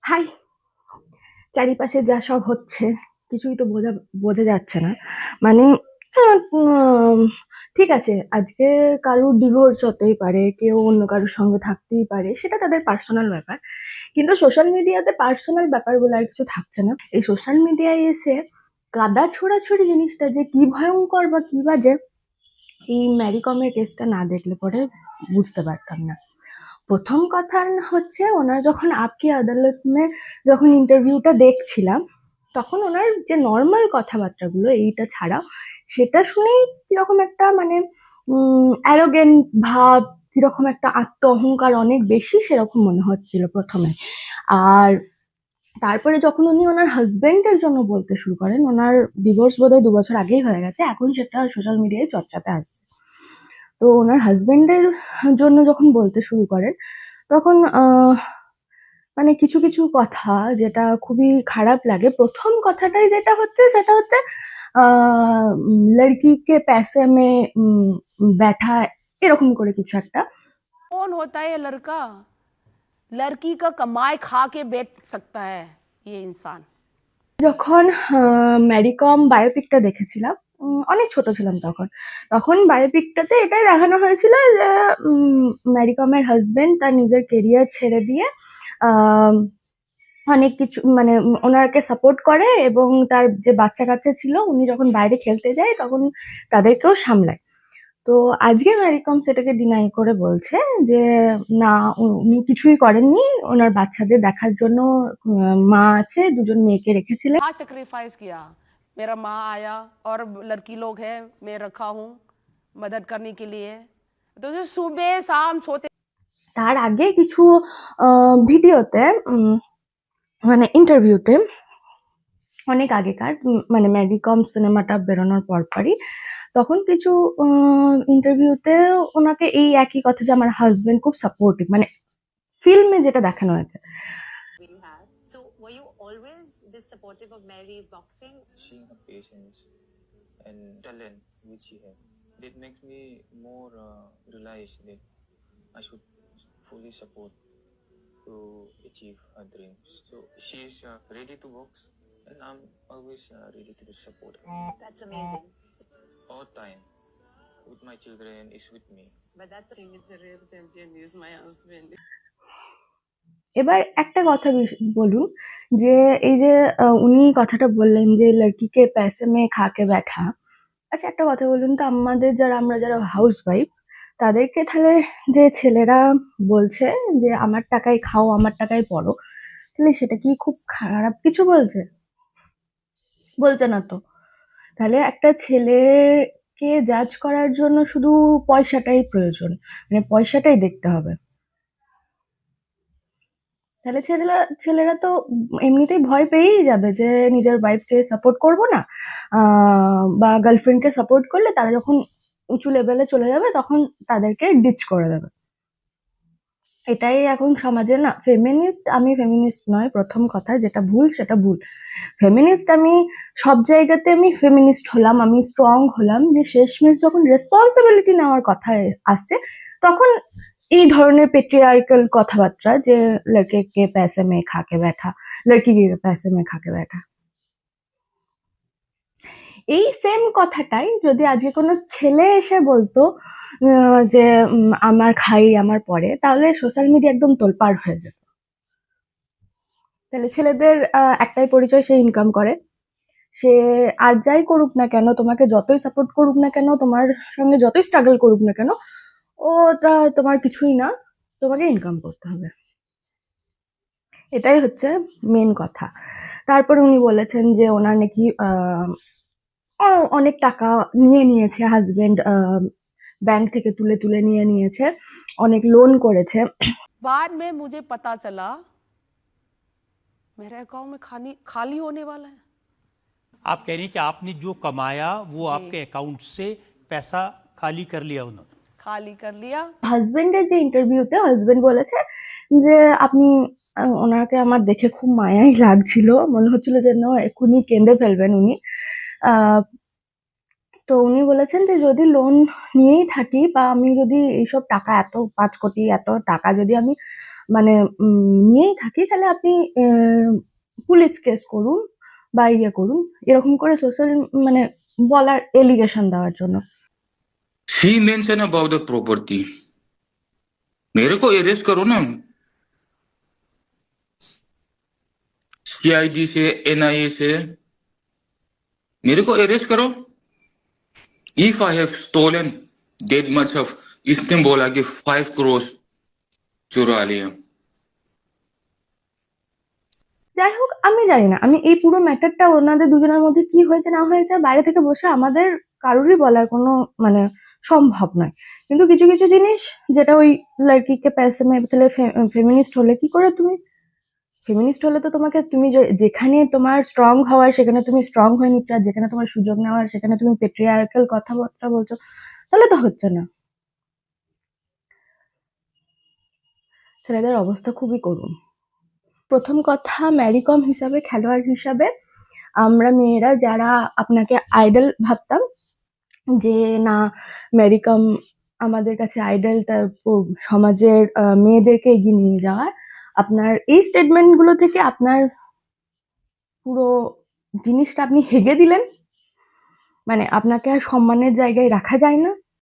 High! চারিপাশে যা সব হচ্ছে কিছুই তো বোঝা যাচ্ছে না। মানে উম ঠিক আছে, আজকে কারুর ডিভোর্স হতেই পারে, কেউ অন্য কারোর সঙ্গে থাকতেই পারে, সেটা তাদের পার্সোনাল ব্যাপার। কিন্তু সোশ্যাল মিডিয়াতে পার্সোনাল ব্যাপারগুলো আর কিছু থাকছে না। এই সোশ্যাল মিডিয়ায় এসে কাদা ছোড়াছুড়ি জিনিসটা যে কি ভয়ঙ্কর বা কি বাজে, এই ম্যারি কমের কেসটা না দেখলে পরে বুঝতে পারতাম না। প্রথম কথা হচ্ছে, ওনার যখন আপকি আদালত মে যখন ইন্টারভিউটা দেখছিলাম, তখন ওনার যে নর্মাল কথাবার্তাগুলো এইটা ছাড়াও, সেটা শুনেই কিরকম একটা মানে অ্যারোগেন্ট ভাব, কিরকম একটা আত্ম অহংকার অনেক বেশি সেরকম মনে হচ্ছিল প্রথমে। আর তারপরে যখন উনি ওনার হাজবেন্ডের জন্য বলতে শুরু করেন, ওনার ডিভোর্স বোধহয় 2 বছর আগেই হয়ে গেছে, এখন সেটা সোশ্যাল মিডিয়ায় চর্চাতে আসছে। তো ওনার হাজবেন্ডের জন্য যখন বলতে শুরু করেন, তখন মানে কিছু কিছু কথা যেটা খুবই খারাপ লাগে। প্রথম কথাটাই যেটা হচ্ছে সেটা হচ্ছে লড়কি কে पैसे में बैठा, এরকম করে কিছু একটা। कौन होता है ये लड़का? लड़की का कमाई खा के बैठ सकता है ये इंसान। যখন ম্যারিকম বায়োপিকটা দেখেছিলাম, অনেক ছোট ছিলাম তখন। তখন বায়োপিকটাতে এটাই দেখানো হয়েছিল যে ম্যারিকমের হাজবেন্ড তার নিজের কেরিয়ার ছেড়ে দিয়ে আহ, অনেক কিছু মানে ওনাকে সাপোর্ট করে, এবং তার যে বাচ্চা কাচ্চা ছিল উনি যখন বাইরে খেলতে যায় তখন তাদেরকেও সামলায়। তো আজকে ম্যারিকম সেটাকে ডিনাই করে বলছে যে না, উনি কিছুই করেননি, ওনার বাচ্চাদের দেখার জন্য মা আছে, দুজন মেয়েকে রেখেছিলেন। हाँ सेक्रीफाइस किया, मेरा माँ आया और लड़की लोग है, मैं रखा हूँ मदद करने के लिए। तो जो सुबह शाम सोते তার আগে কিছু ভিডিওতে মানে ইন্টারভিউতে, অনেক আগেকার মানে ম্যারিকম সিনেমাটা বেরোনোর পরপরই, তখন কিছু ইন্টারভিউতে ওনাকে এই একই কথা, যে আমার হাজবেন্ড খুব সাপোর্টিভ, মানে ফিল্মে যেটা দেখানো হয়েছে। you have. So, were you always this supportive of Mary's boxing? Seeing her patience and talent which she has, that makes me more realize that I should fully support to achieve her dreams. So she's ready to box, and I'm always ready to support her. That's amazing. All time with my children is with me. But that's the thing, it's a real champion, is my husband. এবার একটা কথা বলুন, যে এই যে উনি কথাটা বললেন যে লড়কিকে पैसे में खा के बैठा। আচ্ছা, একটা কথা বলুন তো, আমরা যারা হাউস ওয়াইফ, তাদেরকে তাহলে যে ছেলেরা বলছে যে আমার টাকায় খাও, আমার টাকায় পড়ো, তাহলে সেটা কি খুব খারাপ কিছু বলছে? বলছে না তো। তাহলে একটা ছেলেকে জাজ করার জন্য শুধু পয়সাটাই প্রয়োজন, মানে পয়সাটাই দেখতে হবে। তাহলে ছেলেরা তো এমনিতেই ভয় পেয়েই যাবে যে নিজের ওয়াইফকে সাপোর্ট করবো না, বা গার্লফ্রেন্ডকে সাপোর্ট করলে তারা যখন উঁচু লেভেলে চলে যাবে তখন তাদেরকে ডিচ করে দেবে। এটাই এখন সমাজে না। আমি ফেমিনিস্ট নয়, প্রথম কথা, যেটা ভুল সেটা ভুল। ফেমিনিস্ট আমি সব জায়গাতে, আমি ফেমিনিস্ট হলাম, আমি স্ট্রং হলাম, যে শেষমেশ যখন রেসপন্সিবিলিটি নেওয়ার কথা আসছে তখন এই ধরনের পেট্রিয়ার্কাল কথাবার্তা, যে লড়কে কে पैसे में खा के बैठा, लड़की के पैसे में खा के बैठा, এই সেম কথাটাই যদি আজকে কোনো ছেলে এসে বলতো যে আমার খাই আমার পরে, তাহলে সোশ্যাল মিডিয়া একদম তোলপাড় হয়ে যেত। তাহলে ছেলেদের একটাই পরিচয়, সে ইনকাম করে। সে আর যাই করুক না কেন, তোমাকে যতই সাপোর্ট করুক না কেন, তোমার সঙ্গে যতই স্ট্রাগল করুক না কেন, ওটা তোমার কিছুই না, তোমাকে ইনকাম করতে হবে। এটাই হচ্ছে মেন কথা। তারপরে উনি বলেছেন যে ওনার নাকি অনেক টাকা নিয়ে নিয়েছে হাজবেন্ড, ব্যাংক থেকে তুলে তুলে নিয়ে নিয়েছে, অনেক লোন করেছে। बाद में मुझे पता चला मेरा अकाउंट में खाली होने वाला है। आप कह रही हैं कि आपने जो कमाया वो आपके अकाउंट से पैसा खाली कर लिया उन्होंने? खाली कर लिया। হাজবেন্ডের যে ইন্টারভিউতে হাজবেন্ড বলেছে যে আপনি ওনাকে আমার দেখে খুব মায়াই লাগছিল, মনে হচ্ছিল যেন এক্ষুনি কেঁদে ফেলবেন উনি। তো উনি বলেছেন যে যদি লোন নিয়েই থাকি, বা আমি যদি এইসব টাকা, এত 5 কোটি এত টাকা যদি আমি মানে নিয়েই থাকি, তাহলে আপনি পুলিশ কেস করুন বা ইয়ে করুন, এরকম করে সোশ্যাল মানে বলার এলিগেশন দেওয়ার জন্য। She mentioned about the property. मेरे को अरेस्ट करो ना, CID से, NIA से, मेरे को अरेस्ट करो. If I have stolen that much of, इसने बोला कि 5 crores चुरा लिया. যাই হোক, আমি জানি না, আমি এই পুরো ম্যাটারটা ওনাদের দুজনের মধ্যে কি হয়েছে না হয়েছে বাইরে থেকে বসে আমাদের কারোরই বলার কোনো মানে সম্ভব নয়। কিন্তু কিছু কিছু জিনিস যেটা ওই লড়কিকে पैसे में তাহলে ফেমিনিস্ট হলে কি করে তুমি? ফেমিনিস্ট হলে তো তোমাকে তুমি যেখানে তোমার স্ট্রং হওয়ার সেখানে তুমি স্ট্রং হয়ে নিচ্ছ, আর যেখানে তোমার সুযোগ নেওয়ার সেখানে তুমি পেট্রিয়ার্কাল কথাবার্তা বলছো, তাহলে তো হচ্ছে না। ছেলেদের অবস্থা খুবই করুণ। প্রথম কথা, ম্যারিকম হিসাবে, খেলোয়াড় হিসাবে আমরা মেয়েরা যারা আপনাকে আইডল ভাবতাম, যে না ম্যারিকম আমাদের কাছে আইডল, তার সমাজের মেয়েদেরকে এগিয়ে নিয়ে যাওয়ার, আপনার এই স্টেটমেন্টগুলো থেকে আপনার পুরো জিনিসটা আপনি হেগে দিলেন। মানে আপনাকে আর সম্মানের জায়গায় রাখা যায় না।